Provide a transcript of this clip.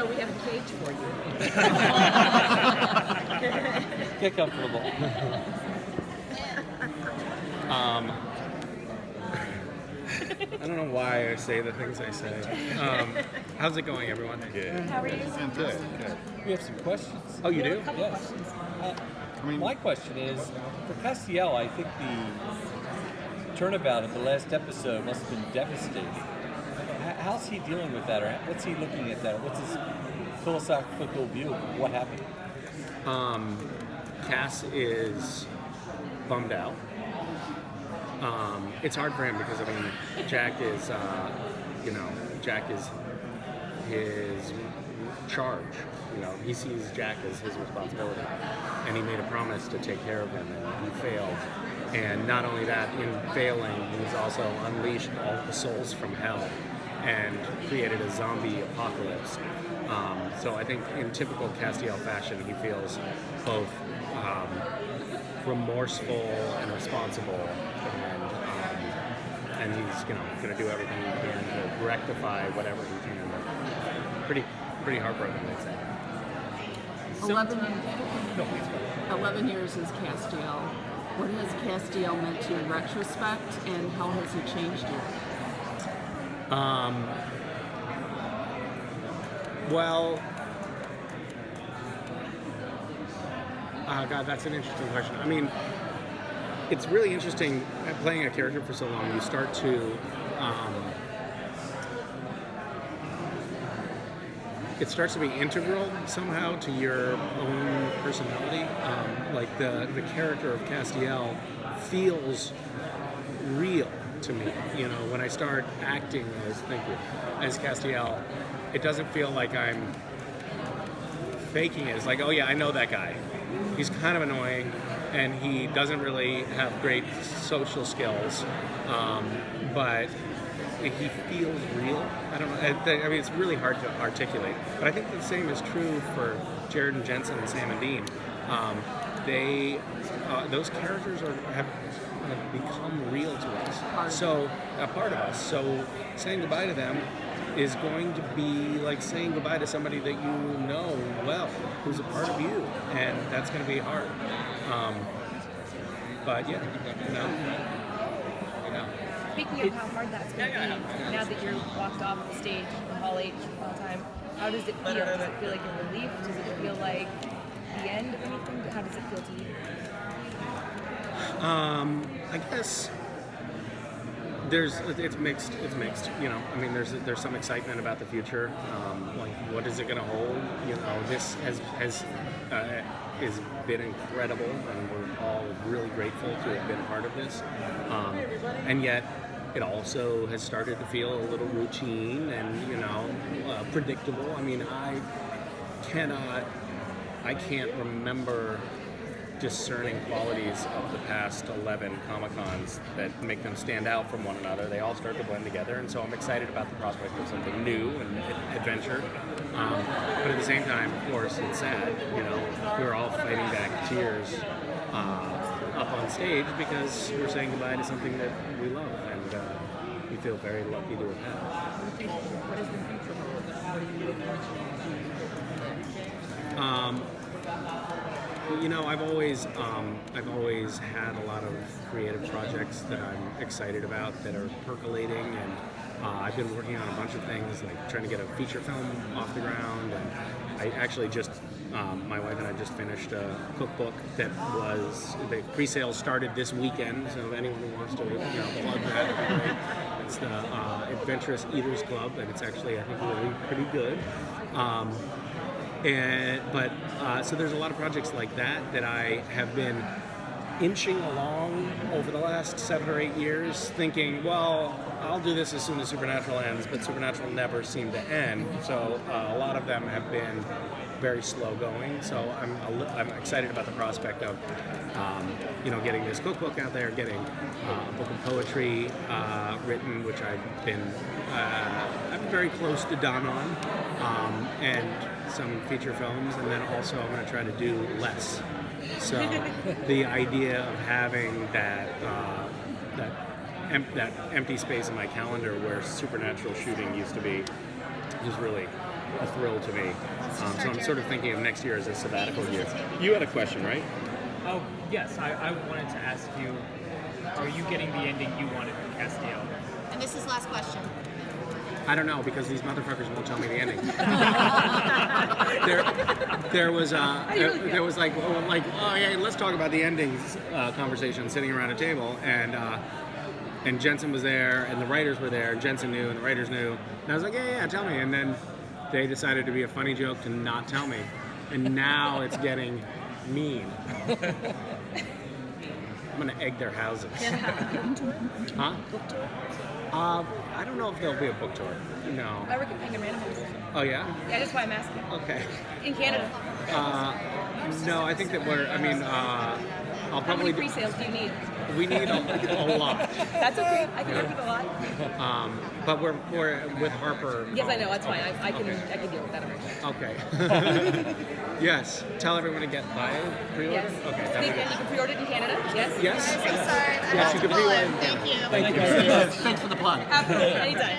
know we have a cage for you. Get comfortable. I don't know why I say the things I say. How's it going, everyone? Good. How are you? Good. We have some questions. Oh, you do? Yes. My question is, for Castiel, I think the turnabout of the last episode must have been devastating. How's he dealing with that, or what's he looking at that? What's his philosophical view of what happened? Cass is bummed out. It's hard for him because Jack is, Jack is his charge. He sees Jack as his responsibility, and he made a promise to take care of him, and he failed. And not only that, in failing, he's also unleashed all the souls from hell and created a zombie apocalypse. So I think in typical Castiel fashion, he feels both remorseful and responsible, and he's going to do everything he can to rectify whatever he can. Pretty heartbroken, I'd say. 11 years is Castiel. What has Castiel meant to you in retrospect, and how has he changed you? Well, God, that's an interesting question. I mean, it's really interesting playing a character for so long. You start to, it starts to be integral somehow to your own personality. Like the character of Castiel feels real to me. When I start acting as Castiel, it doesn't feel like I'm faking it. It's like, oh yeah, I know that guy. He's kind of annoying, and he doesn't really have great social skills, but he feels real. I don't know. I mean, it's really hard to articulate. But I think the same is true for Jared and Jensen and Sam and Dean. Those characters have become real to us. So a part of us. So saying goodbye to them is going to be like saying goodbye to somebody that you know well, who's a part of you, and that's going to be hard. But yeah. Speaking of how hard that's going to be, now that you're walked off the stage in Hall H all the time, how does it feel? Does it feel like a relief? Does it feel like the end of anything? How does it feel to you? I guess it's mixed. I mean, there's some excitement about the future. Like, what is it going to hold? This has been incredible, and we're all really grateful to have been a part of this. And yet, it also has started to feel a little routine and predictable. I mean, I can't remember discerning qualities of the past 11 Comic-Cons that make them stand out from one another. They all start to blend together, and so I'm excited about the prospect of something new and adventure. But at the same time, of course, it's sad. We're all fighting back tears up on stage because we're saying goodbye to something that we love, and we feel very lucky to have had. What is the future hold? What are you looking I've always had a lot of creative projects that I'm excited about that are percolating, and I've been working on a bunch of things, like trying to get a feature film off the ground. And I actually just, my wife and I just finished a cookbook that the pre-sale started this weekend. So if anyone who wants to plug that, would be great. It's the Adventurous Eaters Club, and it's actually, I think, really pretty good. So there's a lot of projects like that I have been inching along over the last 7 or 8 years, thinking, well, I'll do this as soon as Supernatural ends, but Supernatural never seemed to end. So a lot of them have been very slow going. So I'm excited about the prospect of getting this cookbook out there, getting a book of poetry written, which I'm very close to done on, and some feature films, and then also I'm going to try to do less. So the idea of having that empty space in my calendar where Supernatural shooting used to be is really a thrill to me. So I'm sort of thinking of next year as a sabbatical year. You had a question, right? Oh, yes. I wanted to ask you, are you getting the ending you wanted for Castiel? And this is last question. I don't know, because these motherfuckers won't tell me the ending. there was like oh yeah, let's talk about the endings conversation sitting around a table, and Jensen was there, and the writers were there. Jensen knew, and the writers knew, and I was like, yeah, tell me. And then they decided to be a funny joke to not tell me, and now it's getting mean. I'm gonna egg their houses. Huh? I don't know if there'll be a book tour. No. I work at Penguin Random House. Oh yeah? Yeah, that's why I'm asking. Okay. In Canada. No, I think that I'll How many probably pre-sales do you need? we need a lot. That's okay. I can work with a lot. But we're with Harper. Yes, I know. That's fine. I can deal with that. Okay. Yes. Tell everyone to get by pre-order. Yes. Okay. And you can pre-order it in Canada. Yes. Yes. I'm sorry. Yes, you can pre-order. Thank you. Thank you. Thanks for the plug. Absolutely. Anytime.